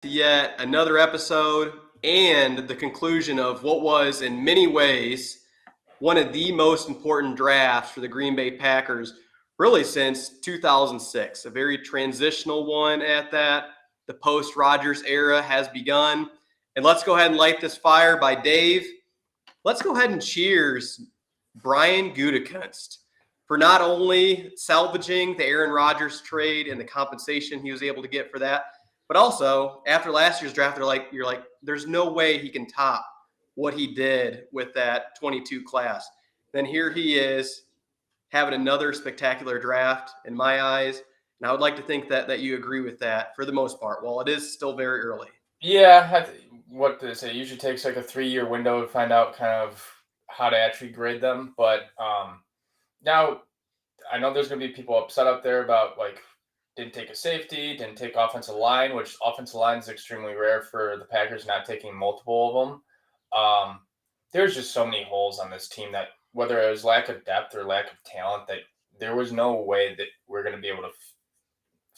Yet another episode and the conclusion of what was, in many ways, one of the most important drafts for the Green Bay Packers, really since 2006. A very transitional one at that. The post Rodgers era has begun. And let's go ahead and light this fire by Dave. Let's go ahead and cheers Brian Gutekunst for not only salvaging the Aaron Rodgers trade and the compensation he was able to get for that, but also after last year's draft, you're like, there's no way he can top what he did with that 22 class. Then here he is having another spectacular draft in my eyes. And I would like to think that you agree with that for the most part, while it is still very early. Yeah, what did it say? It usually takes like a 3-year window to find out kind of how to actually grade them. But now I know there's going to be people upset out there about like didn't take a safety, didn't take offensive line, which offensive line is extremely rare for the Packers not taking multiple of them. There's just so many holes on this team that whether it was lack of depth or lack of talent, that there was no way that we're going to be able to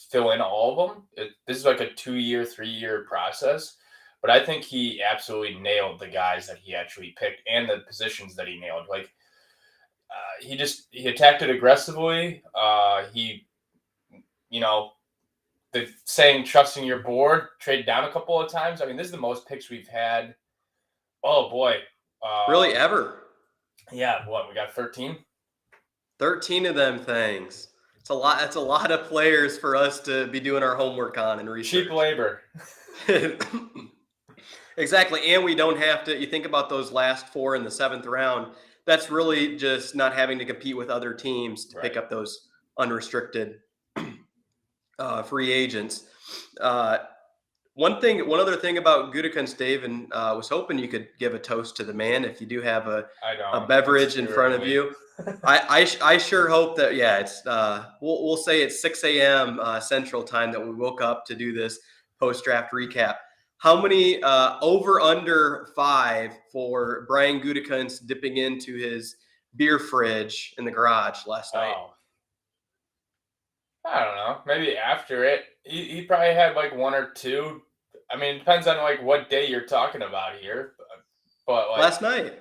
fill in all of them. This is like a 2-year, 3-year process. But I think he absolutely nailed the guys that he actually picked and the positions that he nailed. Like he attacked it aggressively. The saying trusting your board, traded down a couple of times. I mean, this is the most picks we've had. Oh boy. Really, ever. Yeah, what, we got 13? 13 of them things. It's a lot. It's a lot of players for us to be doing our homework on and research. Cheap labor. Exactly. And we don't have to, you think about those last 4 in the 7th round, that's really just not having to compete with other teams to pick up those unrestricted free agents. One other thing about Gutekunst, Dave, and was hoping you could give a toast to the man if you do have a beverage in front of you. I sure hope that, yeah, it's we'll say it's 6 a.m. Central Time that we woke up to do this post-draft recap. How many over under 5 for Brian Gutekunst dipping into his beer fridge in the garage last night? I don't know. Maybe after it, he probably had like 1 or 2. I mean, it depends on like what day you're talking about here. But like last night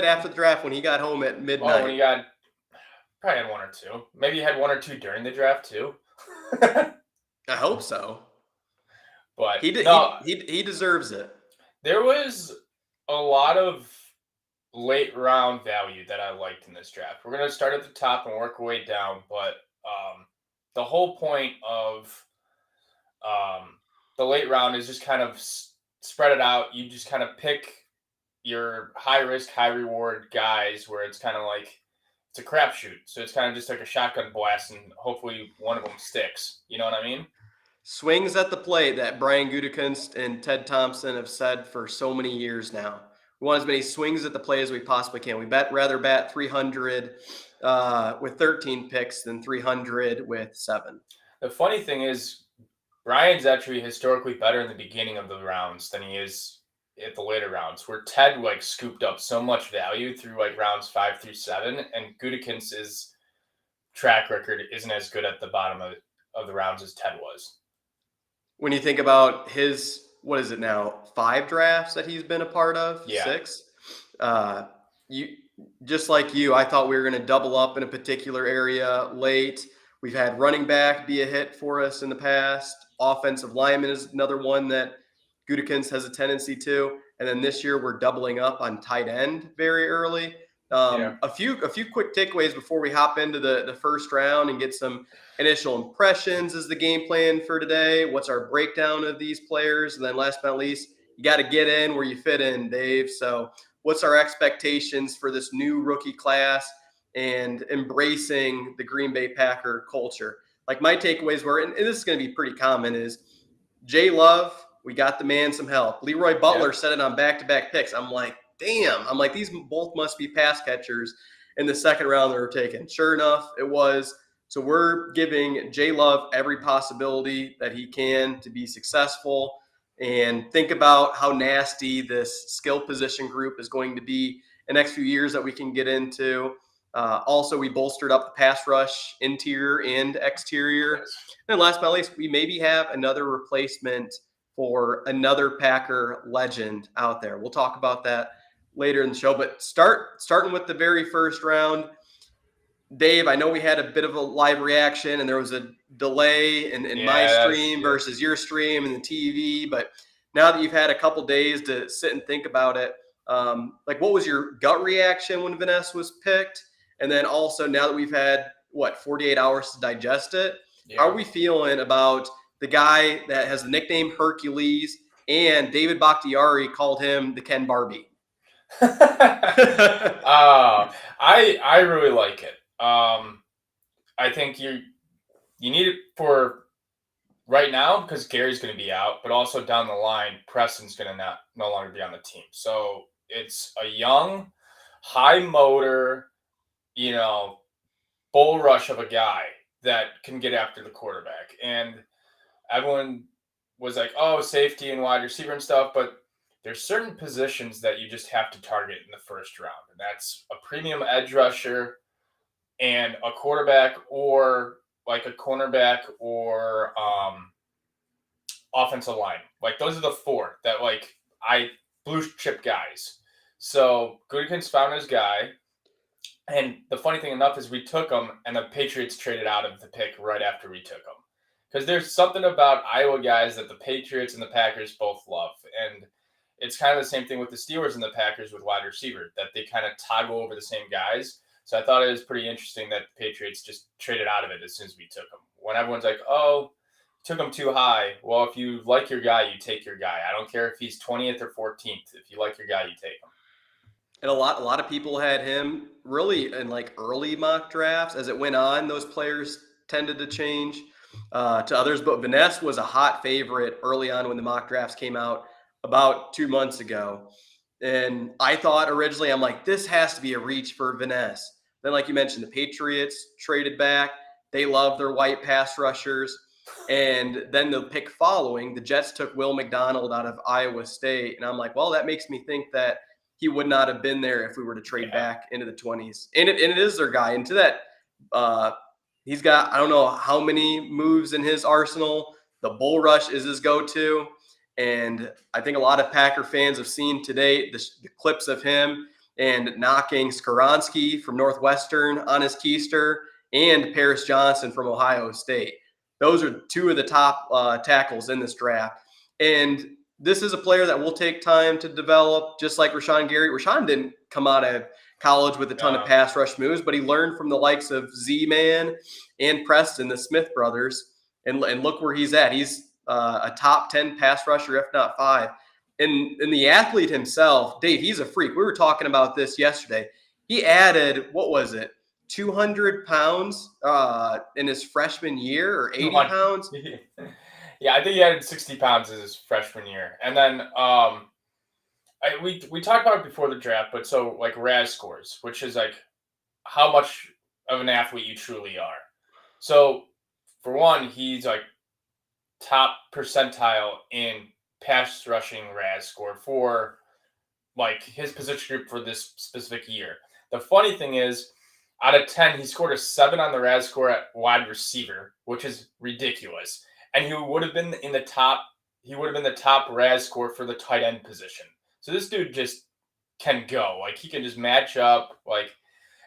after the draft when he got home at midnight. Oh, when he got probably had 1 or 2. Maybe he had 1 or 2 during the draft too. I hope so. But he deserves it. There was a lot of late round value that I liked in this draft. We're going to start at the top and work our way down, but the whole point of the late round is just kind of spread it out. You just kind of pick your high risk, high reward guys where it's kind of like it's a crapshoot. So it's kind of just like a shotgun blast and hopefully one of them sticks. You know what I mean? Swings at the plate that Brian Gutekunst and Ted Thompson have said for so many years now. We want as many swings at the plate as we possibly can. We rather bat 300 with 13 picks than 300 with 7. The funny thing is, Brian's actually historically better in the beginning of the rounds than he is at the later rounds, where Ted like scooped up so much value through like rounds 5 through 7, and Gutekunst's track record isn't as good at the bottom of the rounds as Ted was. When you think about his, what is it now, 5 drafts that he's been a part of? Yeah. 6? You just like you, I thought we were going to double up in a particular area late. We've had running back be a hit for us in the past. Offensive lineman is another one that Gutekunst has a tendency to. And then this year we're doubling up on tight end very early. A few quick takeaways before we hop into the first round and get some initial impressions as the game plan for today. What's our breakdown of these players? And then last but not least, you got to get in where you fit in, Dave. So what's our expectations for this new rookie class and embracing the Green Bay Packer culture? Like my takeaways were, and this is going to be pretty common, is Jay Love, we got the man some help. Leroy Butler said it on back-to-back picks. I'm like, damn. I'm like, these both must be pass catchers in the second round they were taken. Sure enough, it was. So we're giving Jay Love every possibility that he can to be successful. And think about how nasty this skill position group is going to be in the next few years that we can get into. Also, we bolstered up the pass rush, interior and exterior. And last but not least, we maybe have another replacement for another Packer legend out there. We'll talk about that later in the show, but starting with the very first round. Dave, I know we had a bit of a live reaction and there was a delay in my Yeah, stream versus your stream and the TV. But now that you've had a couple days to sit and think about it, like what was your gut reaction when Vanessa was picked? And then also now that we've had 48 hours to digest it, how are we feeling about the guy that has the nickname Hercules and David Bakhtiari called him the Ken Barbie? I really like it. I think you need it for right now because Gary's going to be out, but also down the line, Preston's going to no longer be on the team. So it's a young, high motor, bull rush of a guy that can get after the quarterback. And everyone was like, oh, safety and wide receiver and stuff, but there's certain positions that you just have to target in the first round. And that's a premium edge rusher and a quarterback or like a cornerback or offensive line. Like those are the four that blue chip guys. So Gutekunst found his guy. And the funny thing enough is we took him and the Patriots traded out of the pick right after we took him. Because there's something about Iowa guys that the Patriots and the Packers both love. And it's kind of the same thing with the Steelers and the Packers with wide receiver, that they kind of toggle over the same guys. So I thought it was pretty interesting that the Patriots just traded out of it as soon as we took him. When everyone's like, oh, took him too high. Well, if you like your guy, you take your guy. I don't care if he's 20th or 14th. If you like your guy, you take him. And a lot of people had him really in like early mock drafts. As it went on, those players tended to change to others. But Vanessa was a hot favorite early on when the mock drafts came out about 2 months ago. And I thought originally, I'm like, this has to be a reach for Vanessa. Then, like you mentioned, the Patriots traded back. They love their white pass rushers. And then the pick following, the Jets took Will McDonald out of Iowa State. And I'm like, well, that makes me think that he would not have been there if we were to trade back into the 20s. And it is their guy. And to that, he's got, I don't know how many moves in his arsenal. The bull rush is his go-to. And I think a lot of Packer fans have seen today the clips of him and knocking Skoronski from Northwestern on his keister and Paris Johnson from Ohio State. Those are two of the top tackles in this draft. And this is a player that will take time to develop, just like Rashawn Gary. Rashawn didn't come out of college with a ton of pass rush moves, but he learned from the likes of Z-Man and Preston, the Smith brothers, and look where he's at. He's a top 10 pass rusher, if not 5. And the athlete himself, Dave, he's a freak. We were talking about this yesterday. He added, 200 pounds in his freshman year, or 80 pounds? Yeah, I think he added 60 pounds as his freshman year. And then we talked about it before the draft, but so like RAS scores, which is like how much of an athlete you truly are. So for one, he's like top percentile in pass rushing RAS score for like his position group for this specific year. The funny thing is, out of 10, he scored a 7 on the RAS score at wide receiver, which is ridiculous. And he would have been in the top. He would have been the top RAS score for the tight end position. So this dude just can go. Like he can just match up. Like,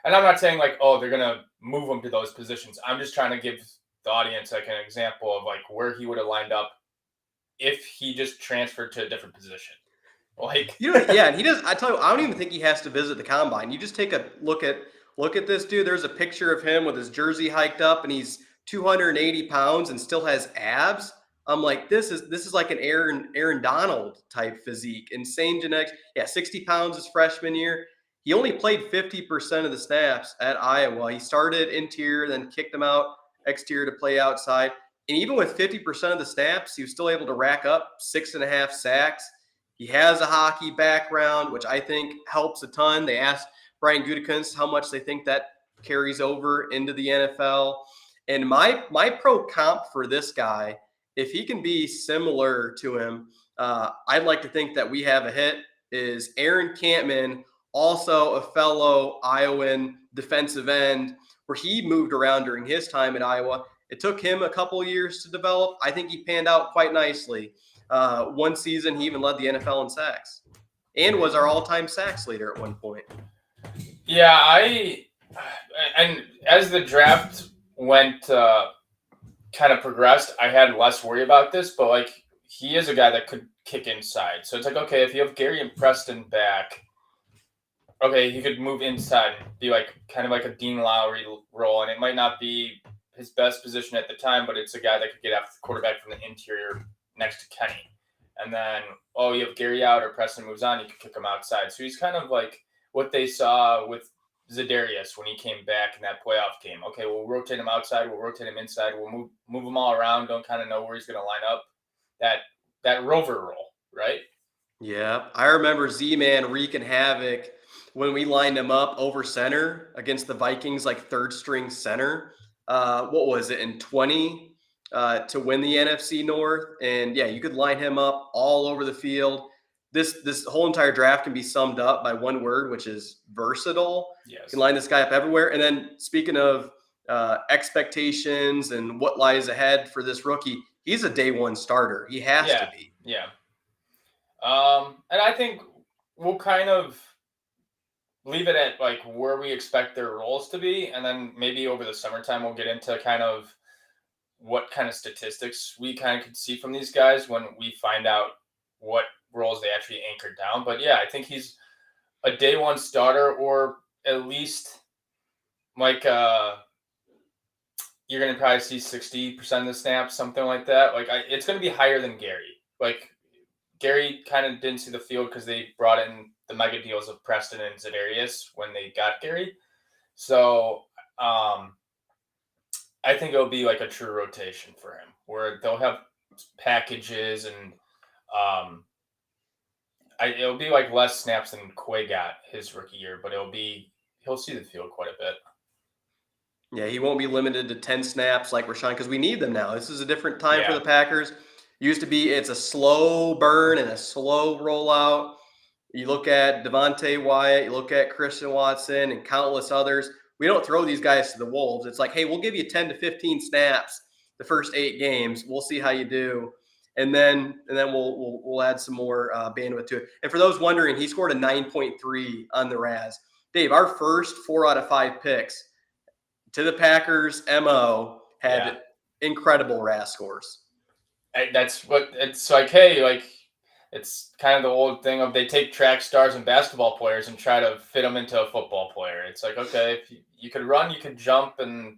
and I'm not saying like, oh, they're gonna move him to those positions. I'm just trying to give the audience like an example of like where he would have lined up if he just transferred to a different position. Like, and he does. I tell you, I don't even think he has to visit the combine. You just take a look at this dude. There's a picture of him with his jersey hiked up, and he's 280 pounds and still has abs. I'm like, this is like an Aaron Donald type physique. Insane genetics. Yeah, 60 pounds his freshman year. He only played 50% of the snaps at Iowa. He started interior, then kicked him out exterior to play outside. And even with 50% of the snaps, he was still able to rack up 6.5 sacks. He has a hockey background, which I think helps a ton. They asked Brian Gutekunst how much they think that carries over into the NFL. And my pro comp for this guy, if he can be similar to him, I'd like to think that we have a hit, is Aaron Campman, also a fellow Iowan defensive end, where he moved around during his time at Iowa. It took him a couple years to develop. I think he panned out quite nicely. One season, he even led the NFL in sacks and was our all-time sacks leader at one point. Yeah, and as the draft went kind of progressed, I had less worry about this, but like he is a guy that could kick inside. So it's like, okay, if you have Gary and Preston back, okay, he could move inside and be like kind of like a Dean Lowry role, and it might not be his best position at the time, but it's a guy that could get after the quarterback from the interior next to Kenny. And then, you have Gary out or Preston moves on, you could kick him outside. So he's kind of like what they saw with Za'Darius when he came back in that playoff game. Okay, we'll rotate him outside, we'll rotate him inside, we'll move him all around, don't kind of know where he's going to line up. That rover role, right? Yeah, I remember Z-Man wreaking havoc when we lined him up over center against the Vikings, like third string center. What was it, in 20 to win the NFC North? And yeah, you could line him up all over the field. This whole entire draft can be summed up by one word, which is versatile. Yes. You can line this guy up everywhere. And then speaking of expectations and what lies ahead for this rookie, he's a day one starter. He has to be. Yeah. And I think we'll kind of leave it at like where we expect their roles to be. And then maybe over the summertime, we'll get into kind of what kind of statistics we kind of could see from these guys when we find out what roles they actually anchored down. But yeah, I think he's a day one starter, or at least like you're going to probably see 60% of the snaps, something like that. Like it's going to be higher than Gary. Like Gary kind of didn't see the field because they brought in the mega deals of Preston and Za'Darius when they got Gary. So I think it'll be like a true rotation for him where they'll have packages and it'll be like less snaps than Quay got his rookie year, but he'll see the field quite a bit. Yeah, he won't be limited to 10 snaps like Rashan because we need them now. This is a different time for the Packers. Used to be it's a slow burn and a slow rollout. You look at Devontae Wyatt, you look at Christian Watson and countless others. We don't throw these guys to the wolves. It's like, hey, we'll give you 10 to 15 snaps the first 8 games. We'll see how you do. And then we'll add some more bandwidth to it. And for those wondering, he scored a 9.3 on the RAS. Dave, our first 4 out of 5 picks to the Packers MO had incredible RAS scores. That's what it's like. Hey, like it's kind of the old thing of they take track stars and basketball players and try to fit them into a football player. It's like, okay, if you could run, you could jump and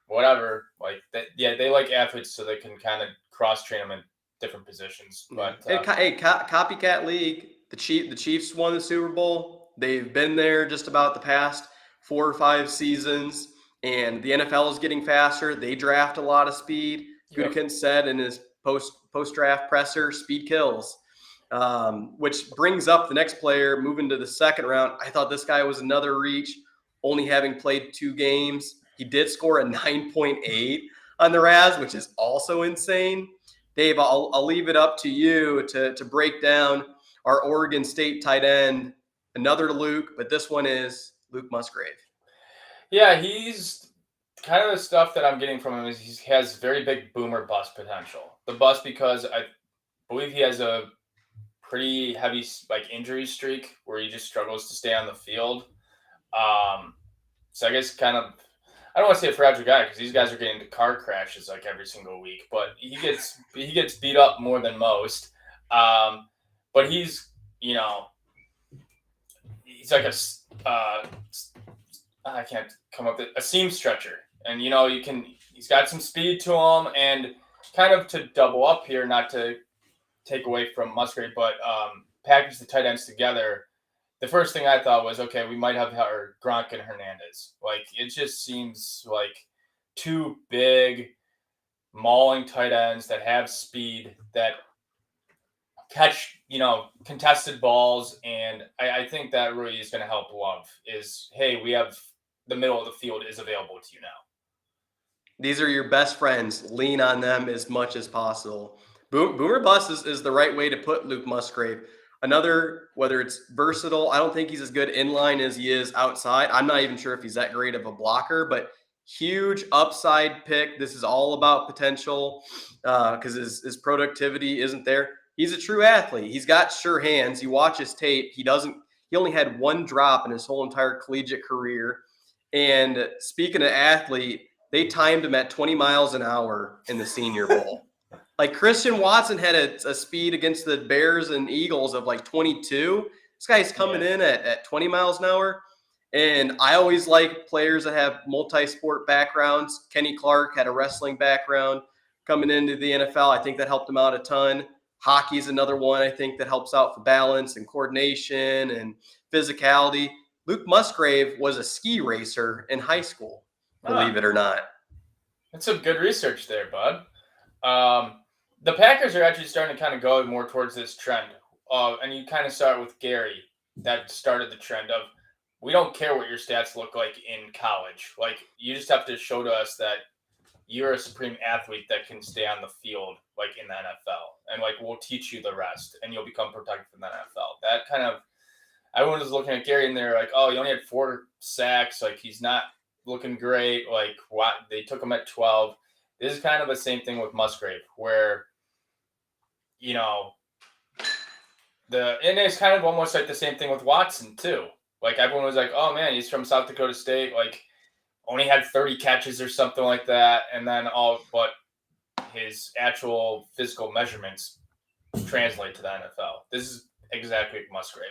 whatever. Like that, yeah, they like athletes so they can kind of cross train them in different positions. But copycat league. The Chiefs won the Super Bowl. They've been there just about the past 4 or 5 seasons, and the NFL is getting faster. They draft a lot of speed. Gutekunst said in his post-draft presser, speed kills, which brings up the next player moving to the second round. I thought this guy was another reach, only having played 2 games. He did score a 9.8 on the RAS, which is also insane. Dave, I'll leave it up to you to break down our Oregon State tight end, another Luke, but this one is Luke Musgrave. Yeah, he's kind of the stuff that I'm getting from him is he has very big boomer bust potential. The bust because I believe he has a pretty heavy like injury streak where he just struggles to stay on the field. So I guess kind of I don't want to say a fragile guy because these guys are getting into car crashes like every single week, but he gets beat up more than most. But he's like I can't come up with a seam stretcher. And, he's got some speed to him, and kind of to double up here, not to take away from Musgrave, but package the tight ends together. The first thing I thought was, okay, we might have our Gronk and Hernandez. Like, it just seems like 2 big, mauling tight ends that have speed, that catch, contested balls. And I think that really is going to help Love is, hey, we have the middle of the field is available to you now. These are your best friends. Lean on them as much as possible. Boomer bust is the right way to put Luke Musgrave. Another, whether it's versatile, I don't think he's as good in line as he is outside. I'm not even sure if he's that great of a blocker, but huge upside pick. This is all about potential because his productivity isn't there. He's a true athlete. He's got sure hands. You watch his tape. He only had one drop in his whole entire collegiate career. And speaking of athlete, they timed him at 20 miles an hour in the Senior Bowl. Like Christian Watson had a speed against the Bears and Eagles of like 22. This guy's coming in at 20 miles an hour. And I always like players that have multi-sport backgrounds. Kenny Clark had a wrestling background coming into the NFL. I think that helped him out a ton. Hockey is another one I think that helps out for balance and coordination and physicality. Luke Musgrave was a ski racer in high school, believe it or not. That's some good research there, bud. The Packers are actually starting to kind of go more towards this trend. And you kind of start with Gary. That started the trend of, we don't care what your stats look like in college. Like, you just have to show to us that you're a supreme athlete that can stay on the field, like in the NFL. And like, we'll teach you the rest and you'll become productive in the NFL. That kind of, everyone was looking at Gary and they're like, oh, he only had 4 sacks. Like, he's not looking great. Like, what? They took him at 12. This is kind of the same thing with Musgrave, where, you know, and it's kind of almost like the same thing with Watson too. Like, everyone was like, oh man, he's from South Dakota State. Like, only had 30 catches or something like that. And then but his actual physical measurements translate to the NFL. This is exactly Musgrave.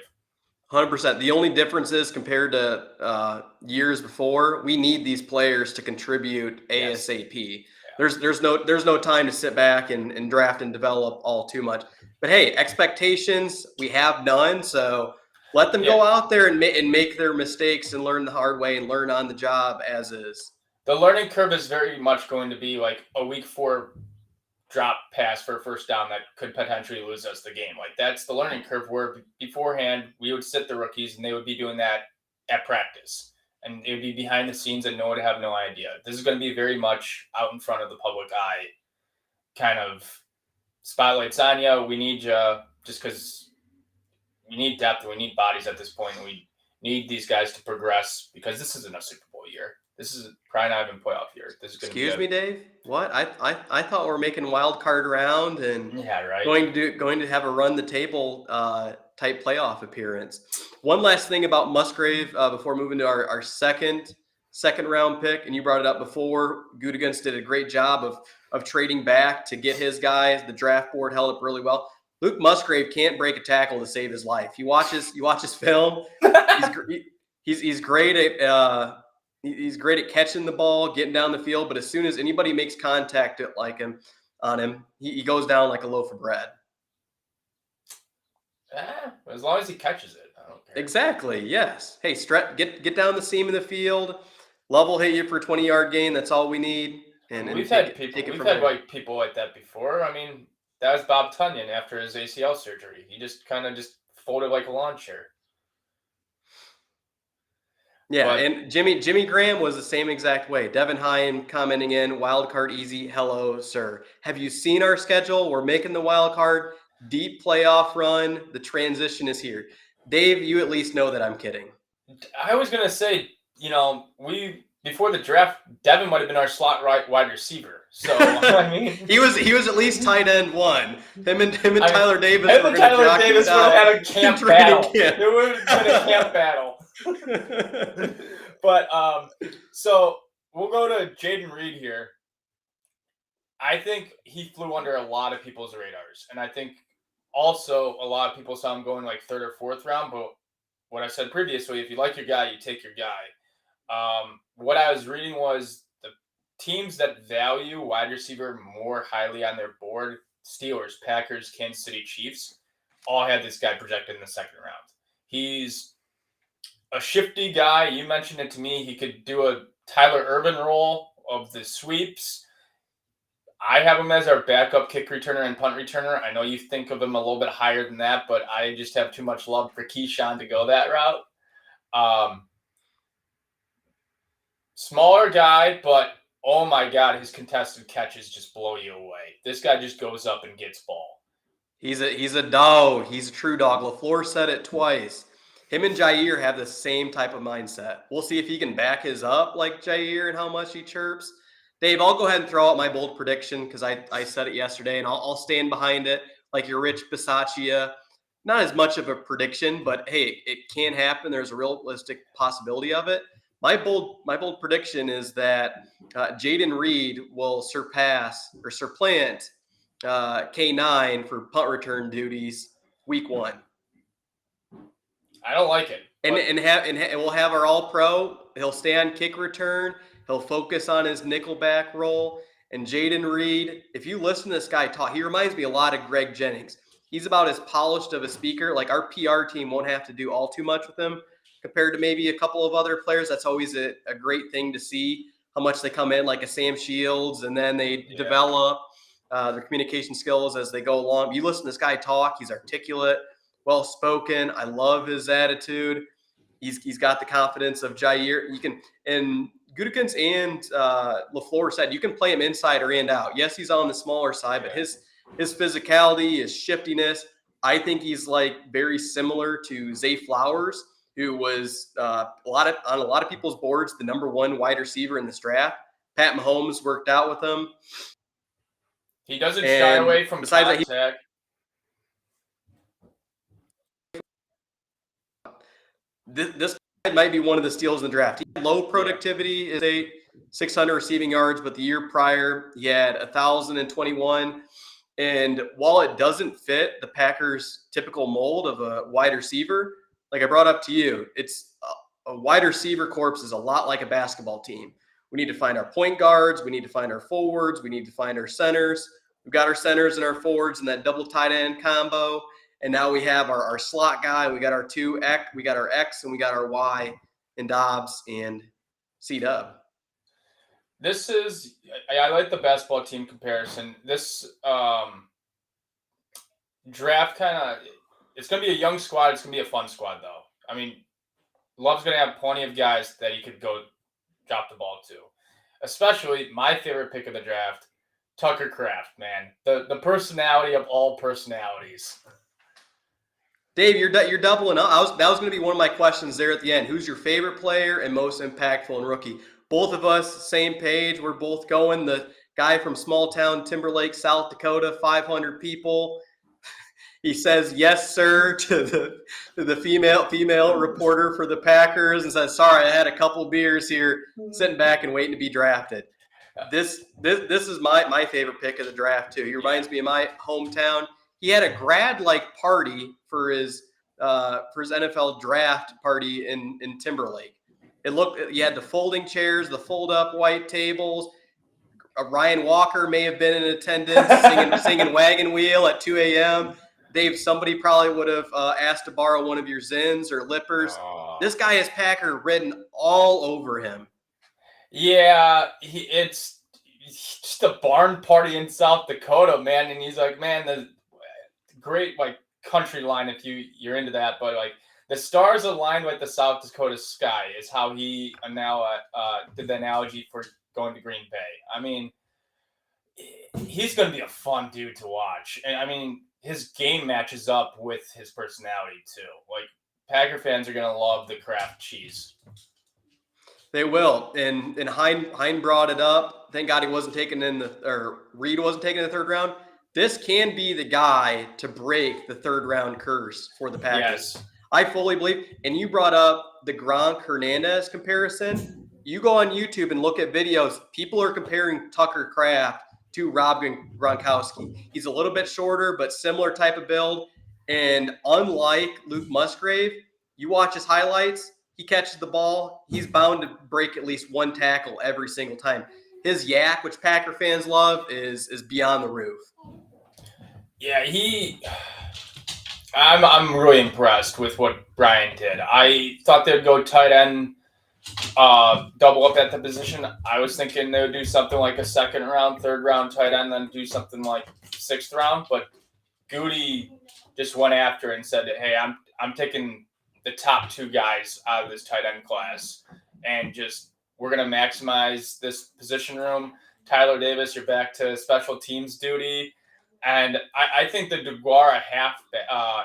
100%. The only difference is compared to years before, we need these players to contribute ASAP. Yeah. There's no time to sit back and draft and develop all too much. But hey, expectations, we have none. So let them go out there and make their mistakes and learn the hard way and learn on the job as is. The learning curve is very much going to be like a week 4 drop pass for a first down that could potentially lose us the game. Like, that's the learning curve, where beforehand we would sit the rookies and they would be doing that at practice, and it would be behind the scenes and no one would have no idea. This is going to be very much out in front of the public eye, kind of spotlights on you. We need you just because we need depth and we need bodies at this point. And we need these guys to progress, because this isn't a Super Bowl year. This is probably not even playoff year. This is going Excuse me, Dave. What? I thought we were making wild card round and going to have a run the table type playoff appearance. One last thing about Musgrave before moving to our second round pick, and you brought it up before. Gutekunst did a great job of trading back to get his guys. The draft board held up really well. Luke Musgrave can't break a tackle to save his life. You watch his film. He's great at he's great at catching the ball, getting down the field. But as soon as anybody makes contact on him, he goes down like a loaf of bread. As long as he catches it, I don't care. Exactly. Yes. Hey, get down the seam of the field. Love will hit you for a 20-yard gain. That's all we need. And we've had people like that before. I mean, that was Bob Tunyon after his ACL surgery. He just kind of folded like a lawn chair. Yeah, and Jimmy Graham was the same exact way. Devin Hine commenting in, wild card easy, hello, sir. Have you seen our schedule? We're making the wild card, deep playoff run. The transition is here. Dave, you at least know that I'm kidding. I was going to say, before the draft, Devin might have been our slot wide receiver. So, I mean, he was at least tight end 1. Him and Tyler Davis would have had a camp battle. It would have been a camp battle. But so we'll go to Jayden Reed here. I think he flew under a lot of people's radars, and I think also a lot of people saw him going like 3rd or 4th round. But what I said previously, if you like your guy, you take your guy. What I was reading was the teams that value wide receiver more highly on their board, Steelers, Packers, Kansas City Chiefs, all had this guy projected in the 2nd round. He's a shifty guy. You mentioned it to me. He could do a Tyler Urban role of the sweeps. I have him as our backup kick returner and punt returner. I know you think of him a little bit higher than that, but I just have too much love for Keyshawn to go that route. Smaller guy, but oh my God, his contested catches just blow you away. This guy just goes up and gets ball. He's a dog. He's a true dog. LaFleur said it twice. Him and Jair have the same type of mindset. We'll see if he can back his up like Jair and how much he chirps. Dave, I'll go ahead and throw out my bold prediction because I said it yesterday, and I'll stand behind it like your Rich Bisaccia. Not as much of a prediction, but hey, it can happen. There's a realistic possibility of it. My bold prediction is that Jaden Reed will surpass or supplant K9 for punt return duties week 1. I don't like it. And we'll have our all pro. He'll stay on kick return. He'll focus on his nickelback role. And Jaden Reed, if you listen to this guy talk, he reminds me a lot of Greg Jennings. He's about as polished of a speaker. Like our PR team won't have to do all too much with him compared to maybe a couple of other players. That's always a great thing to see how much they come in, like a Sam Shields, and then they develop their communication skills as they go along. You listen to this guy talk, he's articulate, well-spoken. I love his attitude. He's got the confidence of Jair. You can, and Gutekunst and LaFleur said you can play him inside or and out. Yes, he's on the smaller side, but his physicality, his shiftiness, I think he's like very similar to Zay Flowers, who was on a lot of people's boards the number 1 wide receiver in this draft. Pat Mahomes worked out with him. He doesn't shy away from contact. This might be one of the steals in the draft. He had low productivity, is 600 receiving yards, but the year prior he had 1,021. And while it doesn't fit the Packers' typical mold of a wide receiver, like I brought up to you, it's a wide receiver corps is a lot like a basketball team. We need to find our point guards. We need to find our forwards. We need to find our centers. We've got our centers and our forwards in that double tight end combo. And now we have our slot guy. We got our 2X, we got our X, and we got our Y in Dobbs and C-Dub. This is, I like the basketball team comparison. This draft kind of, it's going to be a young squad. It's going to be a fun squad, though. I mean, Love's going to have plenty of guys that he could go drop the ball to. Especially my favorite pick of the draft, Tucker Kraft, man. The personality of all personalities. Dave, you're doubling up. That was going to be one of my questions there at the end. Who's your favorite player and most impactful in rookie? Both of us, same page. We're both going. The guy from small town Timberlake, South Dakota, 500 people. He says yes, sir, to the female reporter for the Packers and says, sorry, I had a couple beers here, sitting back and waiting to be drafted. This is my favorite pick of the draft too. He reminds me of my hometown. He had a grad-like party for his NFL draft party in Timberlake. You had the folding chairs, the fold-up white tables. Ryan Walker may have been in attendance singing Wagon Wheel at 2 a.m. Dave, somebody probably would have asked to borrow one of your Zins or Lippers. This guy has Packer written all over him. Yeah, it's just a barn party in South Dakota, man. And he's like, man, the great like country line if you're into that, but like the stars aligned with the South Dakota sky is how he now did the analogy for going to Green Bay. I mean, he's going to be a fun dude to watch, and I mean his game matches up with his personality too. Like Packer fans are going to love the Kraft cheese. They will, and Hein brought it up. Thank God he wasn't taken Reed wasn't taken in the 3rd round. This can be the guy to break the 3rd round curse for the Packers. Yes. I fully believe. And you brought up the Gronk Hernandez comparison. You go on YouTube and look at videos. People are comparing Tucker Kraft to Rob Gronkowski. He's a little bit shorter, but similar type of build. And unlike Luke Musgrave, you watch his highlights, he catches the ball, he's bound to break at least one tackle every single time. His yak, which Packer fans love, is beyond the roof. Yeah, I'm really impressed with what Brian did. I thought they'd go tight end, double up at the position. I was thinking they would do something like a 2nd round, 3rd round tight end, then do something like 6th round. But Goody just went after it and said, "Hey, I'm taking the top 2 guys out of this tight end class, and just we're gonna maximize this position room." Tyler Davis, you're back to special teams duty. And I think the DeGuara half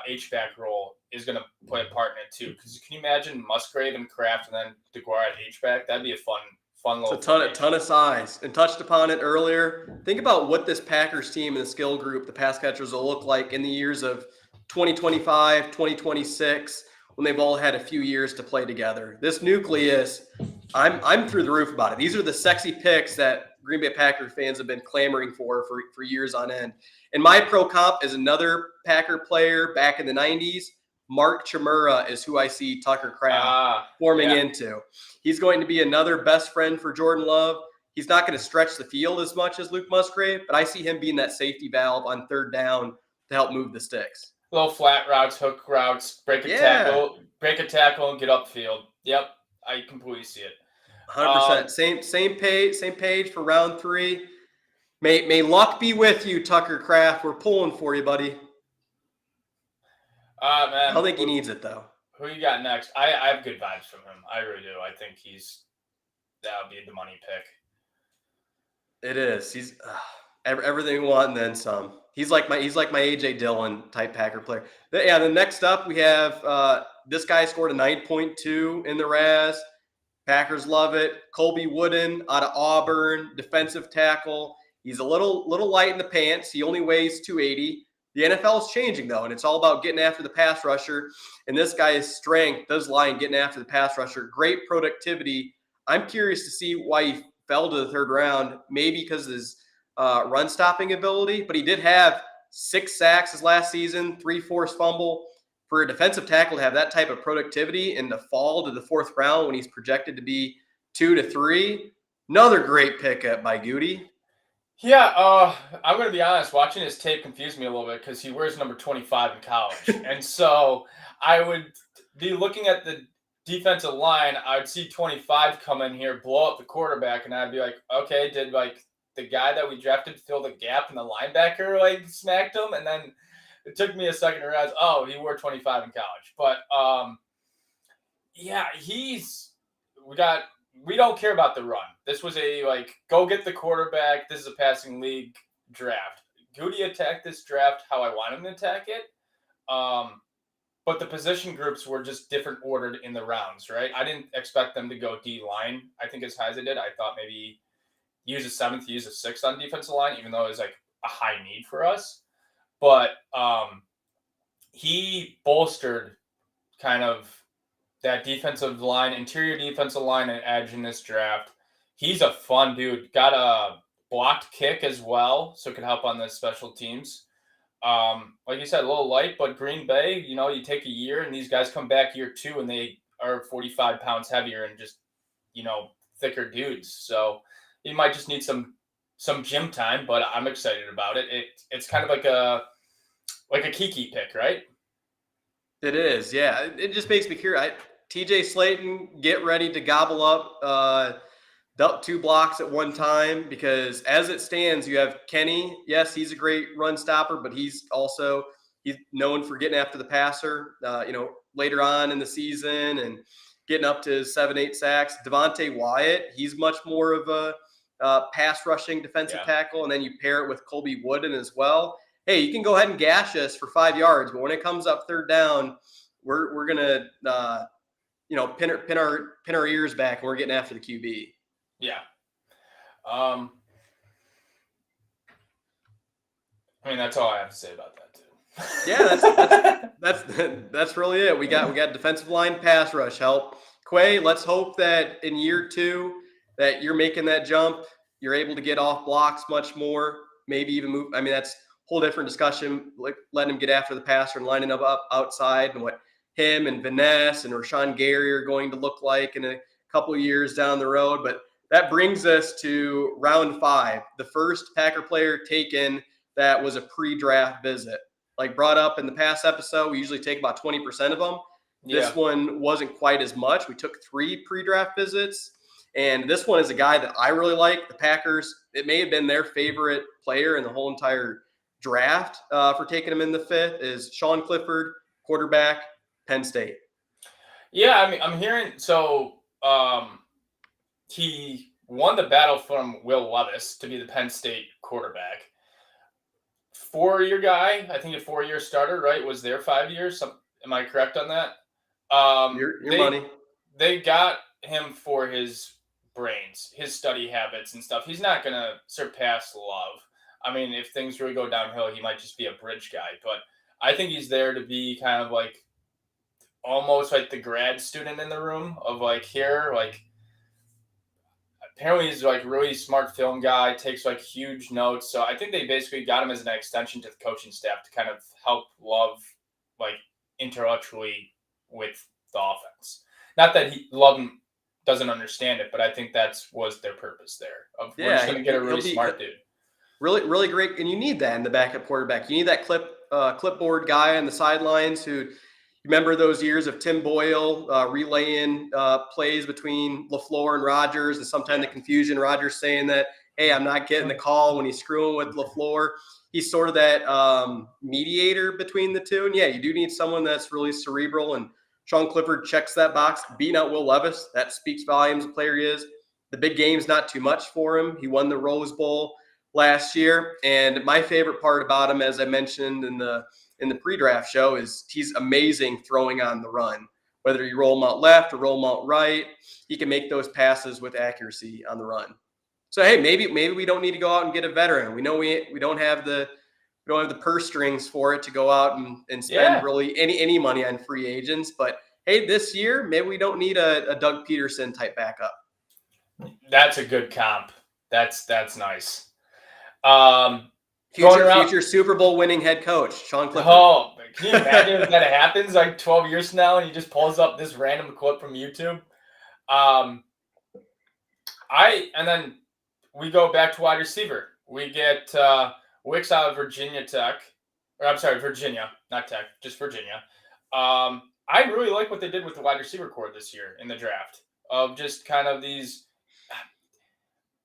H-back role is going to play a part in it too. Because can you imagine Musgrave and Kraft and then DeGuara at H-back? That'd be a fun little. It's a ton of size, and touched upon it earlier. Think about what this Packers team and the skill group, the pass catchers, will look like in the years of 2025, 2026, when they've all had a few years to play together. This nucleus, I'm through the roof about it. These are the sexy picks that Green Bay Packer fans have been clamoring for years on end. And my pro comp is another Packer player back in the 90s. Mark Chmura is who I see Tucker Kraft forming into. He's going to be another best friend for Jordan Love. He's not going to stretch the field as much as Luke Musgrave, but I see him being that safety valve on third down to help move the sticks. Little flat routes, hook routes, break a tackle, and get upfield. Yep, I completely see it. 100%. Same page for round 3. May luck be with you, Tucker Kraft. We're pulling for you, buddy. Man, I don't think he needs it though. Who you got next? I have good vibes from him. I really do. I think that'll be the money pick. It is. He's everything we want and then some. He's like my AJ Dillon type Packer player. The next up we have this guy scored a 9.2 in the RAS. Packers love it. Colby Wooden out of Auburn, defensive tackle. He's a little light in the pants. He only weighs 280. The NFL is changing, though, and it's all about getting after the pass rusher. And this guy's strength does lie in getting after the pass rusher. Great productivity. I'm curious to see why he fell to the third round, maybe because of his run-stopping ability. But he did have 6 sacks his last season, 3 forced fumble. For a defensive tackle to have that type of productivity and to fall to the 4th round when he's projected to be 2 to 3, another great pickup by Goody. Yeah, I'm going to be honest. Watching his tape confused me a little bit because he wears number 25 in college. And so I would be looking at the defensive line. I would see 25 come in here, blow up the quarterback, and I'd be like, okay, did like the guy that we drafted fill the gap and the linebacker like smacked him? And then it took me a second to realize, oh, he wore 25 in college. But yeah, we don't care about the run. This was a go get the quarterback. This is a passing league draft. Goody attacked this draft how I want him to attack it. But the position groups were just different ordered in the rounds, right? I didn't expect them to go D-line, I think, as high as they did. I thought maybe use a 7th, use a 6th on defensive line, even though it was like a high need for us. But he bolstered kind of that defensive line, interior defensive line and edge in this draft. He's a fun dude. Got a blocked kick as well, so it could help on the special teams. Like you said, a little light, but Green Bay, you take a year and these guys come back year 2 and they are 45 pounds heavier and just, thicker dudes. So he might just need some gym time, but I'm excited about it. It's kind of like a Kiki pick, right? It is, yeah. It just makes me curious. TJ Slayton, get ready to gobble up 2 blocks at one time, because as it stands, you have Kenny. Yes, he's a great run stopper, but he's known for getting after the passer, later on in the season and getting up to 7-8 sacks. Devontae Wyatt, he's much more of a pass rushing defensive tackle. And then you pair it with Colby Wooden as well. Hey, you can go ahead and gash us for 5 yards, but when it comes up third down, we're gonna pin our ears back and we're getting after the QB. Yeah. That's all I have to say about that too. Yeah, that's really it. We got defensive line pass rush help. Quay, let's hope that in year 2 that you're making that jump. You're able to get off blocks much more, maybe even move. That's a whole different discussion, like letting him get after the passer and lining up outside, and what him and Vaness and Rashawn Gary are going to look like in a couple of years down the road. But that brings us to round 5, the first Packer player taken that was a pre-draft visit. Like brought up in the past episode, we usually take about 20% of them. Yeah. This one wasn't quite as much. We took 3 pre-draft visits. And this one is a guy that I really like. The Packers, it may have been their favorite player in the whole entire draft for taking him in the 5th, is Sean Clifford, quarterback, Penn State. Yeah, I'm hearing so he won the battle from Will Levis to be the Penn State quarterback. 4-year guy, I think a 4-year starter, right? Was there 5 years? Am I correct on that? Your They money. they got him for his brains, his study habits and stuff. He's not gonna surpass Love. I mean, if things really go downhill, he might just be a bridge guy. But I think he's there to be kind of like almost like the grad student in the room of like here, like apparently he's like a really smart film guy, takes like huge notes. So I think they basically got him as an extension to the coaching staff to kind of help Love like intellectually with the offense. Not that Love doesn't understand it, but I think that's was their purpose there. We're just going to get a really smart dude. Really, really great, and you need that in the backup quarterback. You need that clipboard guy on the sidelines who. Remember those years of Tim Boyle relaying plays between LaFleur and Rodgers, and sometimes the confusion. Rodgers saying that, "Hey, I'm not getting the call," when he's screwing with LaFleur. He's sort of that mediator between the two. And yeah, you do need someone that's really cerebral. And Sean Clifford checks that box, beating out Will Levis. That speaks volumes of the player he is. The big game's not too much for him. He won the Rose Bowl last year, and my favorite part about him, as I mentioned in the pre-draft show, is he's amazing throwing on the run. Whether you roll him out left or roll him out right, he can make those passes with accuracy on the run. So hey, maybe we don't need to go out and get a veteran. We know we don't have the purse strings for it to go out and spend really any money on free agents. But hey, this year maybe we don't need a Doug Peterson type backup. That's a good comp. That's nice. Future Super Bowl winning head coach, Sean Clifford. Oh, can you imagine if that happens like 12 years from now and he just pulls up this random clip from YouTube? And then we go back to wide receiver. We get Wicks out of Virginia Tech. Or I'm sorry, Virginia, not Tech, just Virginia. I really like what they did with the wide receiver core this year in the draft. Of just kind of these.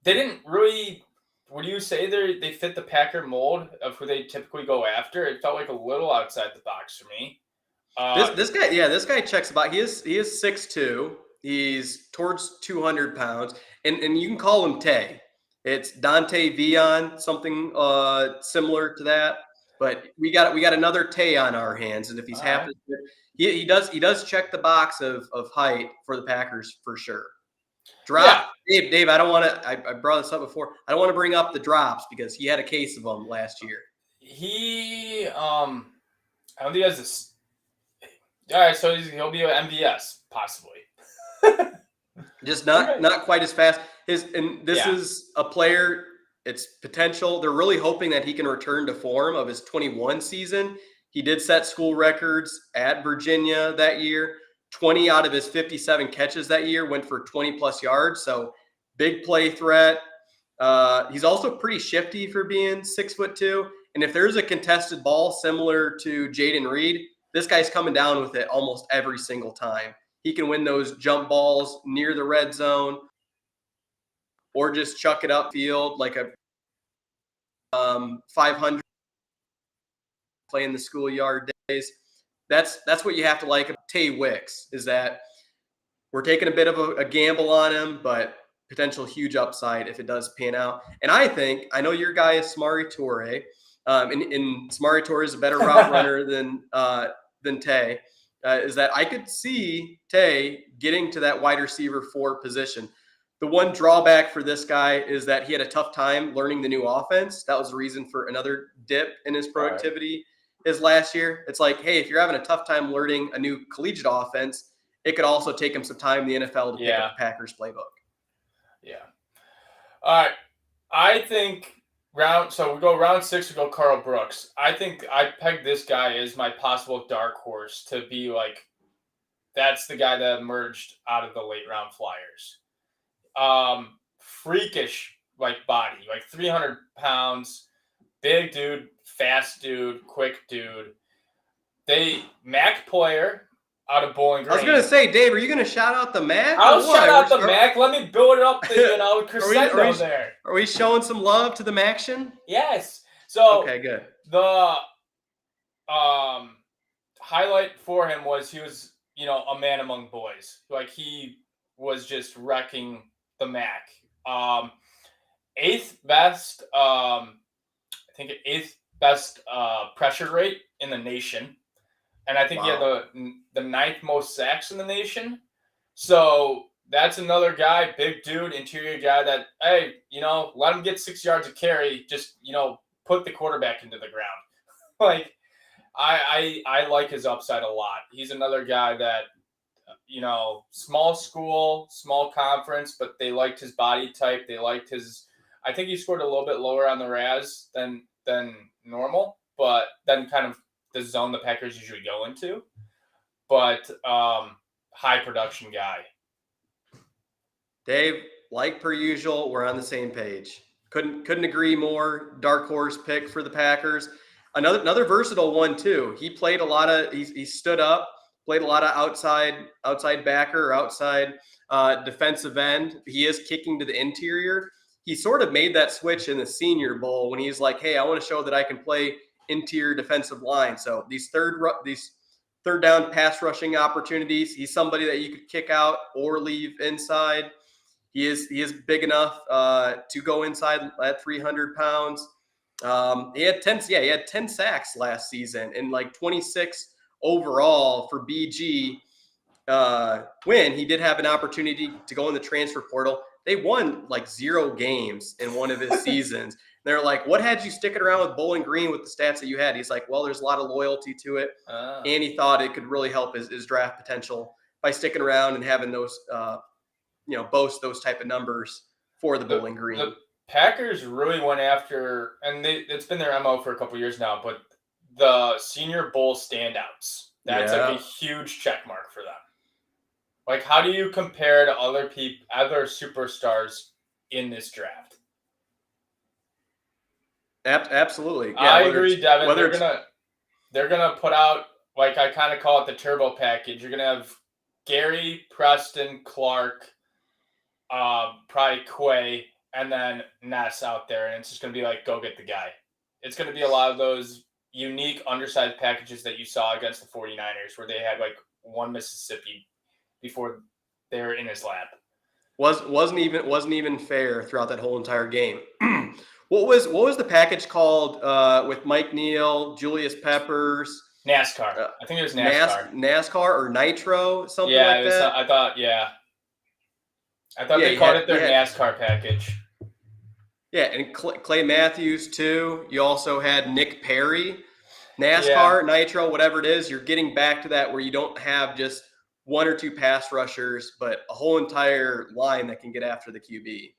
They didn't really. Would you say they fit the Packer mold of who they typically go after? It felt like a little outside the box for me. This guy checks about. He is 6'2". He's towards 200 pounds, and you can call him Tay. It's Dante Vion, something similar to that. But we got another Tay on our hands, and if he's happy, he does check the box of height for the Packers for sure. Drop, yeah. Dave. I don't want to. I brought this up before. I don't want to bring up the drops because he had a case of them last year. I don't think he has this. All right, so he'll be an MVS possibly. Just not quite as fast. This is a player. It's potential. They're really hoping that he can return to form of his 21 season. He did set school records at Virginia that year. 20 out of his 57 catches that year went for 20-plus yards. So big play threat. He's also pretty shifty for being 6'2". And if there's a contested ball similar to Jaden Reed, this guy's coming down with it almost every single time. He can win those jump balls near the red zone or just chuck it upfield like a 500 playing the schoolyard days. That's what you have to like about Tay Wicks, is that we're taking a bit of a gamble on him, but potential huge upside if it does pan out. And I know your guy is Samori Toure, and Samori Toure is a better route runner than Tay. Is that I could see Tay getting to that wide receiver 4 position. The one drawback for this guy is that he had a tough time learning the new offense. That was the reason for another dip in his productivity his last year. It's like, hey, if you're having a tough time learning a new collegiate offense, it could also take him some time in the NFL to pick up the Packers playbook. Yeah. All right. I think we go round 6, we go Karl Brooks. I think I pegged this guy as my possible dark horse to be like, that's the guy that emerged out of the late round Flyers. Freakish like body, like 300 pounds, big dude, fast dude, quick dude. Mac player out of Bowling Green. I was going to say, Dave, are you going to shout out the Mac? I'll shout out the Mac. Let me build it up the crescendo there. Are we showing some love to the Maction? Yes. So okay, good. The highlight for him was he was, a man among boys. Like he was just wrecking the Mac. 8th best, I think 8th best pressure rate in the nation and I think he had Wow. the ninth most sacks in the nation. So that's another guy, big dude, interior guy that, hey, let him get 6 yards of carry. Just, put the quarterback into the ground. Like, I like his upside a lot. He's another guy that, small school, small conference, but they liked his body type. They liked his. I think he scored a little bit lower on the RAS than normal, but then kind of the zone the Packers usually go into. But high production guy. Dave, like per usual, we're on the same page. Couldn't agree more. Dark horse pick for the Packers. Another versatile one too. He played a lot of. He stood up, played a lot of outside backer or outside defensive end. He is kicking to the interior. He sort of made that switch in the Senior Bowl when he's like, "Hey, I want to show that I can play interior defensive line." So these third down pass rushing opportunities, he's somebody that you could kick out or leave inside. He is big enough to go inside at 300 pounds. He had 10 sacks last season and like 26 overall for BG. When he did have an opportunity to go in the transfer portal, they won like 0 games in one of his seasons. They're like, "What had you sticking around with Bowling Green with the stats that you had?" He's like, "Well, there's a lot of loyalty to it," and he thought it could really help his draft potential by sticking around and having those boast those type of numbers for the Bowling Green. The Packers really went after, and it's been their MO for a couple years now, but the Senior Bowl standouts. That's like a huge check mark for them. Like, how do you compare to other superstars in this draft? Absolutely. Yeah, I agree, Devin. They're gonna put out, like, I kind of call it the turbo package. You're gonna have Gary, Preston, Clark, probably Quay, and then Ness out there, and it's just gonna be like, go get the guy. It's gonna be a lot of those unique undersized packages that you saw against the 49ers, where they had like one Mississippi before they're in his lap. Wasn't even fair throughout that whole entire game. What was the package called with Mike Neal, Julius Peppers? NASCAR. I think it was NASCAR. NASCAR or Nitro, something like that. I thought they called it their NASCAR package. Yeah, and Clay Matthews too. You also had Nick Perry, NASCAR, Nitro, whatever it is. You're getting back to that where you don't have just one or two pass rushers, but a whole entire line that can get after the QB.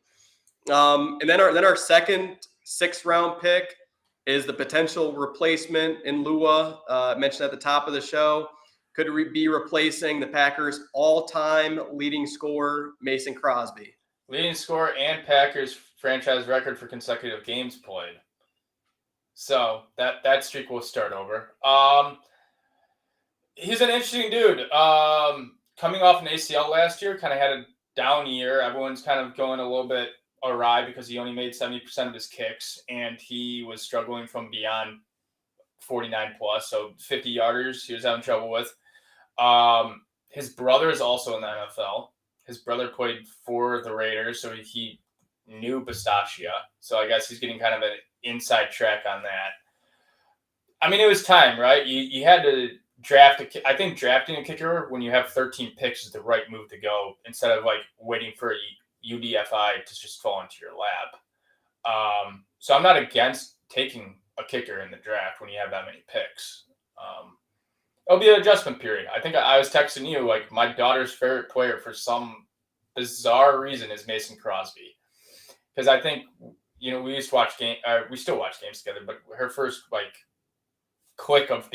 And then our second 6th round pick is the potential replacement in Lua, mentioned at the top of the show. Could be replacing the Packers' all-time leading scorer, Mason Crosby. Leading scorer and Packers franchise record for consecutive games played. So that streak will start over. He's an interesting dude. Coming off an ACL last year, kind of had a down year. Everyone's kind of going a little bit awry because he only made 70% of his kicks, and he was struggling from beyond 49 plus, so 50 yarders he was having trouble with. His brother is also in the NFL. His brother played for the Raiders, so he knew Bisaccia. So I guess he's getting kind of an inside track on that. I mean, it was time, right? You had to draft I think drafting a kicker when you have 13 picks is the right move to go instead of like waiting for a UDFI to just fall into your lap. So I'm not against taking a kicker in the draft when you have that many picks. It'll be an adjustment period. I think I was texting you, like, my daughter's favorite player for some bizarre reason is Mason Crosby. Because I think, we used to watch we still watch games together, but her first, like, click of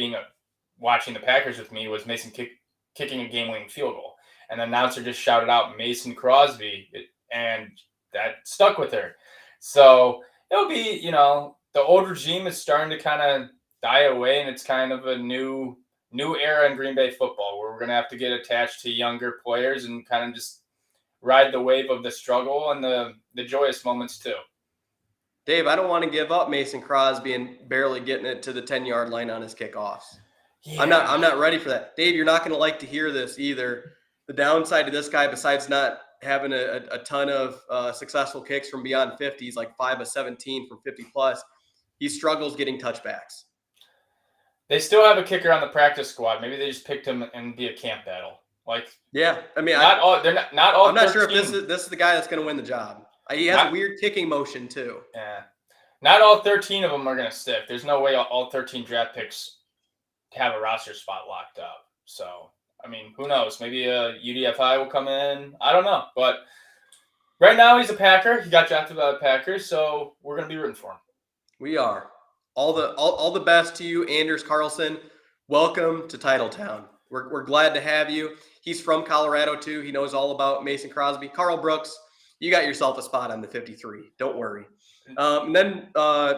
watching the Packers with me was Mason kicking a game-winning field goal. And the announcer just shouted out Mason Crosby, and that stuck with her. So it'll be, the old regime is starting to kind of die away, and it's kind of a new era in Green Bay football where we're going to have to get attached to younger players and kind of just ride the wave of the struggle and the joyous moments too. Dave, I don't want to give up Mason Crosby and barely getting it to the 10-yard line on his kickoffs. Yeah. I'm not ready for that. Dave, you're not going to like to hear this either. The downside to this guy, besides not having a ton of successful kicks from beyond 50, he's like 5 of 17 from 50 plus. He struggles getting touchbacks. They still have a kicker on the practice squad. Maybe they just picked him and be a camp battle. Like, Yeah, I mean, not all they're not all I'm not 13. sure if this is the guy that's going to win the job. He has a Not weird kicking motion too. yeah. Not all 13 of them are going to stick. There's no way all 13 draft picks have a roster spot locked up. So, I mean, who knows? Maybe a UDFI will come in. I don't know. But right now, he's a Packer. He got drafted by the Packers, so we're going to be rooting for him. We are. All the best to you, Anders Carlson. Welcome to Titletown. We're glad to have you. He's from Colorado too. He knows all about Mason Crosby. Carl Brooks, you got yourself a spot on the 53. Don't worry. And then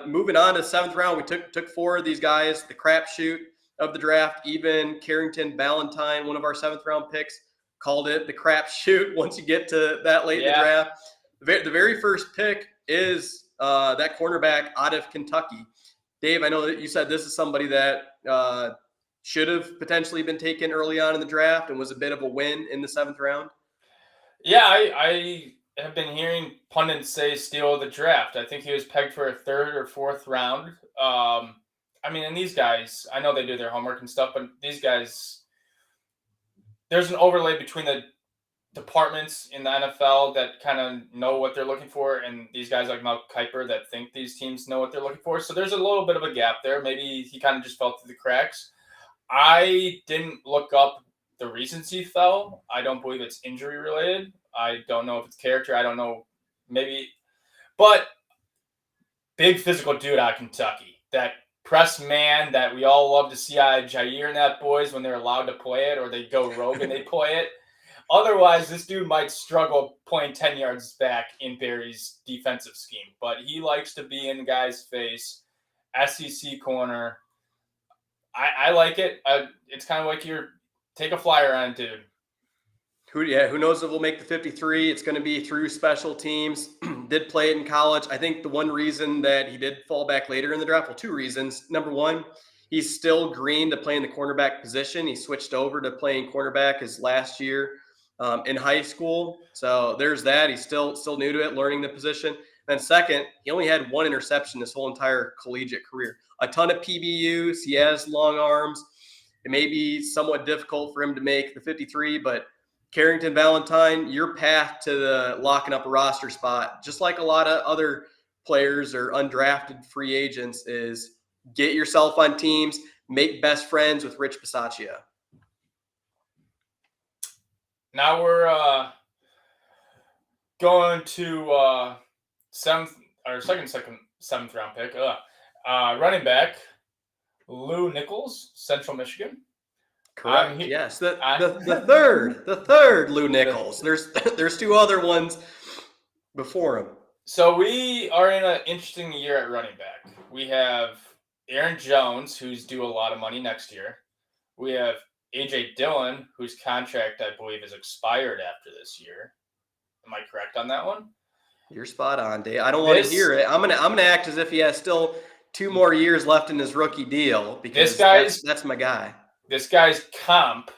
moving on to 7th round, we took 4 of these guys, the crapshoot of the draft. Even Carrington Ballantyne, one of our 7th round picks, called it the crapshoot once you get to that late in the draft. The very first pick is that cornerback out of Kentucky. Dave, I know that you said this is somebody that should have potentially been taken early on in the draft and was a bit of a win in the 7th round. Yeah, I have been hearing pundits say steal of the draft. I think he was pegged for a 3rd or 4th round. I mean, and these guys, I know they do their homework and stuff, but these guys, there's an overlay between the departments in the NFL that kind of know what they're looking for, and these guys like Mel Kiper that think these teams know what they're looking for. So there's a little bit of a gap there. Maybe he kind of just fell through the cracks. I didn't look up the reasons he fell. I don't believe it's injury related. I don't know if it's character. I don't know. Maybe. But big physical dude out of Kentucky. That press man that we all love to see out of Jair and that boys when they're allowed to play it or they go rogue and they play it. Otherwise, this dude might struggle playing 10 yards back in Barry's defensive scheme. But he likes to be in the guy's face. SEC corner. I like it. It's kind of like you're take a flyer on, dude. Who knows if we'll make the 53? It's going to be through special teams. Did play it in college. I think the one reason that he did fall back later in the draft, well, 2 reasons. Number one, he's still green to play in the cornerback position. He switched over to playing cornerback his last year in high school. So there's that. He's still new to it, learning the position. And then second, he only had 1 interception this whole entire collegiate career. A ton of PBUs. He has long arms. It may be somewhat difficult for him to make the 53, but Carrington Ballantyne, your path to the locking up a roster spot, just like a lot of other players or undrafted free agents, is get yourself on teams, make best friends with Rich Bisaccia. Now we're going to seventh seventh round pick. Running back Lou Nichols, Central Michigan. Correct. Yes, the third Lou Nichols. There's 2 other ones before him. So we are in an interesting year at running back. We have Aaron Jones, who's due a lot of money next year. We have AJ Dillon, whose contract I believe is expired after this year. Am I correct on that one? You're spot on, Dave. I don't want to hear it. I'm gonna act as if he has still 2 more years left in his rookie deal because that's my guy. This guy's comp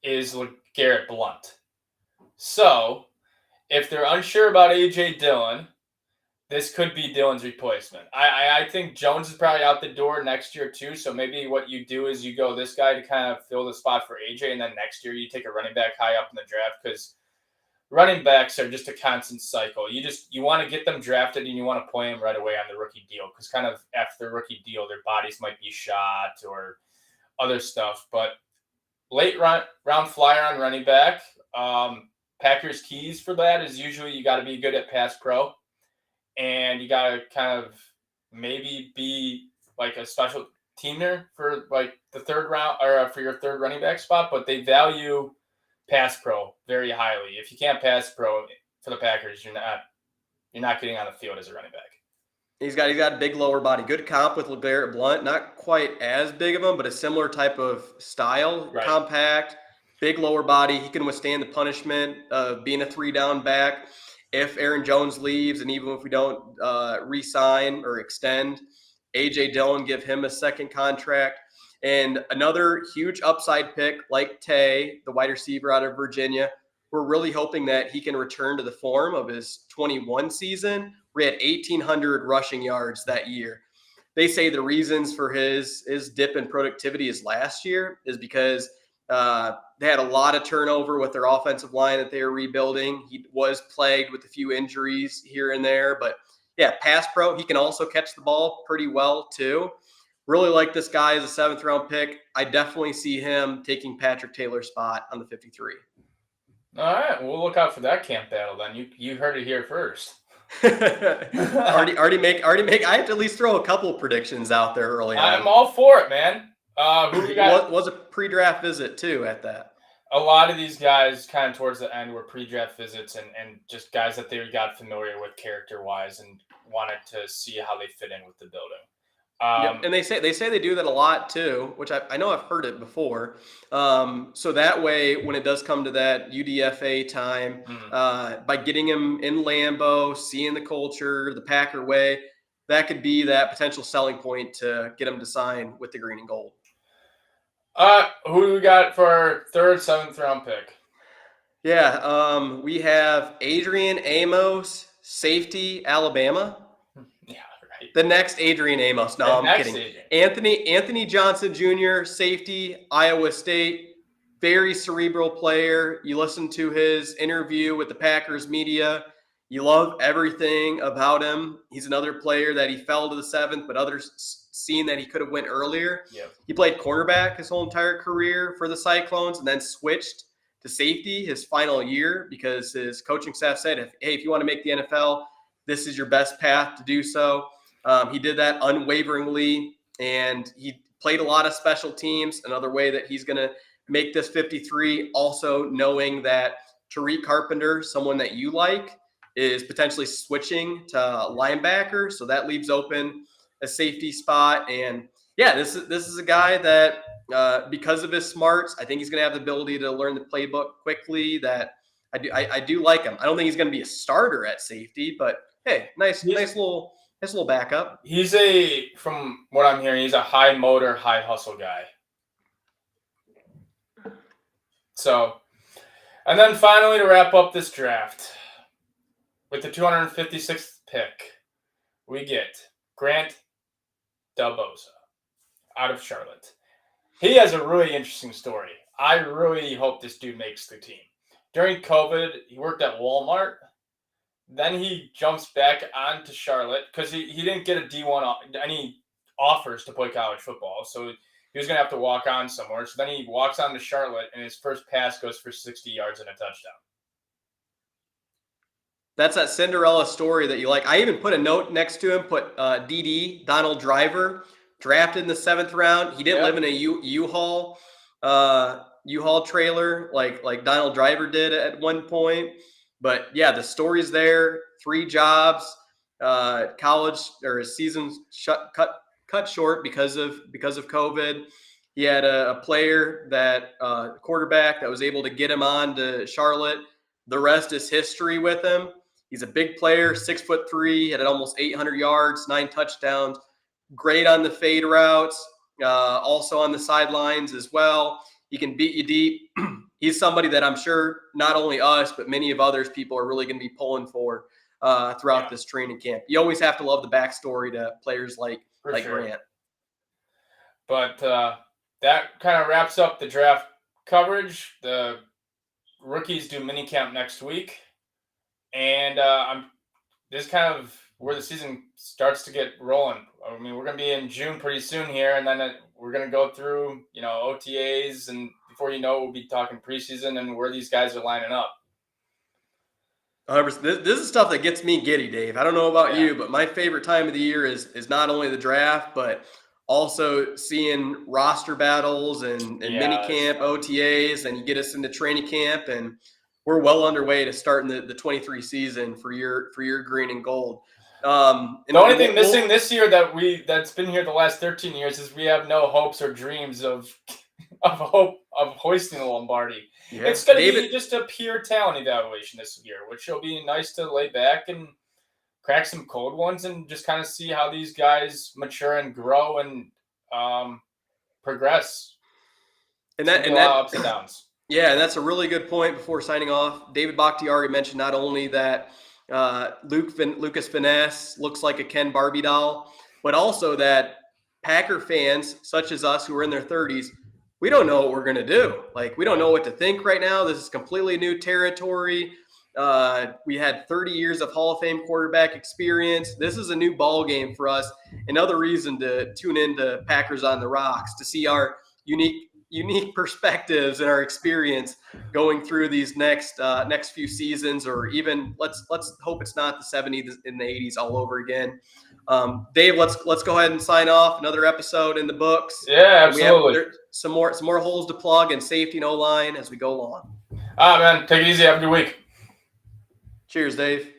is Garrett Blunt. So if they're unsure about AJ Dillon, this could be Dillon's replacement. I think Jones is probably out the door next year too. So maybe what you do is you go this guy to kind of fill the spot for AJ, and then next year you take a running back high up in the draft because running backs are just a constant cycle. You want to get them drafted and you want to play them right away on the rookie deal because kind of after the rookie deal, their bodies might be shot or other stuff. But late round flyer on running back. Packers keys for that is usually you got to be good at pass pro. And you got to kind of maybe be like a special teamer for like the 3rd round or for your 3rd running back spot, but they value pass pro very highly. If you can't pass pro for the Packers, you're not getting on the field as a running back. He's got a big lower body. Good comp with LeGarrette Blount. Not quite as big of him, but a similar type of style. Right. Compact, big lower body. He can withstand the punishment of being a 3-down back. If Aaron Jones leaves, and even if we don't re-sign or extend, A.J. Dillon, give him a 2nd contract. And another huge upside pick like Tay, the wide receiver out of Virginia. We're really hoping that he can return to the form of his 21 season. We had 1,800 rushing yards that year. they say the reasons for his dip in productivity is last year is because they had a lot of turnover with their offensive line that they were rebuilding. He was plagued with a few injuries here and there, but yeah, pass pro. He can also catch the ball pretty well too. Really like this guy as a 7th-round pick. I definitely see him taking Patrick Taylor's spot on the 53. All right, we'll look out for that camp battle then. You heard it here first. already make. I have to at least throw a couple predictions out there early on. I'm all for it, man. Who we got? Was a pre-draft visit too at that. A lot of these guys kind of towards the end were pre-draft visits and just guys that they got familiar with character-wise and wanted to see how they fit in with the building. Yep. And they say they do that a lot too, which I know I've heard it before. So that way, when it does come to that UDFA time, by getting him in Lambeau, seeing the culture, the Packer way, that could be that potential selling point to get him to sign with the green and gold. Who do we got for our 3rd, 7th-round pick? Yeah, we have Adrian Amos, safety, Alabama. Yeah, right. The next Adrian Amos. No, I'm kidding. Anthony Johnson Jr., safety, Iowa State. Very cerebral player. You listen to his interview with the Packers media. You love everything about him. He's another player that he fell to the 7th, but others seen that he could have went earlier. Yep. He played cornerback his whole entire career for the Cyclones and then switched to safety his final year because his coaching staff said, if you want to make the NFL, this is your best path to do so. He did that unwaveringly, and he played a lot of special teams. Another way that he's going to make this 53, also knowing that Tariq Carpenter, someone that you like, is potentially switching to linebacker. So that leaves open a safety spot. And yeah, this is a guy that because of his smarts, I think he's going to have the ability to learn the playbook quickly. That I do like him. I don't think he's going to be a starter at safety, but hey, nice little backup. From what I'm hearing, he's a high motor, high hustle guy. So, and then finally to wrap up this draft, with the 256th pick, we get Grant Dalboza out of Charlotte. He has a really interesting story. I really hope this dude makes the team. During COVID, he worked at Walmart. Then he jumps back onto Charlotte because he didn't get a D1 any offers to play college football. So he was going to have to walk on somewhere. So then he walks on to Charlotte, and his first pass goes for 60 yards and a touchdown. That's that Cinderella story that you like. I even put a note next to him, put DD, Donald Driver, drafted in the 7th round. He didn't live in a U-Haul trailer like Donald Driver did at one point. But yeah, the story's there. 3 jobs, college or his season cut short because of COVID. He had a player quarterback that was able to get him on to Charlotte. The rest is history with him. He's a big player, 6'3", had almost 800 yards, 9 touchdowns. Great on the fade routes, also on the sidelines as well. He can beat you deep. He's somebody that I'm sure not only us, but many of others people are really going to be pulling for throughout this training camp. You always have to love the backstory to players like Grant. But that kind of wraps up the draft coverage. The rookies do minicamp next week. And this is kind of where the season starts to get rolling. I mean, we're going to be in June pretty soon here, and then we're going to go through, OTAs, and before you know, we'll be talking preseason and where these guys are lining up. 100%. This is stuff that gets me giddy, Dave. I don't know about you, but my favorite time of the year is not only the draft, but also seeing roster battles and minicamp, OTAs, and you get us into training camp, and we're well underway to starting the 23 season for your green and gold. The only thing missing this year that's been here the last 13 years is we have no hopes or dreams of hoisting the Lombardi. Yeah. It's going to be just a pure talent evaluation this year, which will be nice to lay back and crack some cold ones and just kind of see how these guys mature and grow and progress. And that ups and downs. Yeah, and that's a really good point before signing off. David Bakhtiari mentioned not only that Lucas Finesse looks like a Ken Barbie doll, but also that Packer fans such as us who are in their 30s, we don't know what we're going to do. Like, we don't know what to think right now. This is completely new territory. We had 30 years of Hall of Fame quarterback experience. This is a new ball game for us. Another reason to tune into Packers on the Rocks, to see our unique perspectives and our experience going through these next few seasons, or even let's hope it's not the 70s and the 80s all over again. Dave, let's go ahead and sign off. Another episode in the books. Yeah, absolutely. We have some more holes to plug and safety and O-line as we go along. Man, take it easy. Have a good week. Cheers, Dave.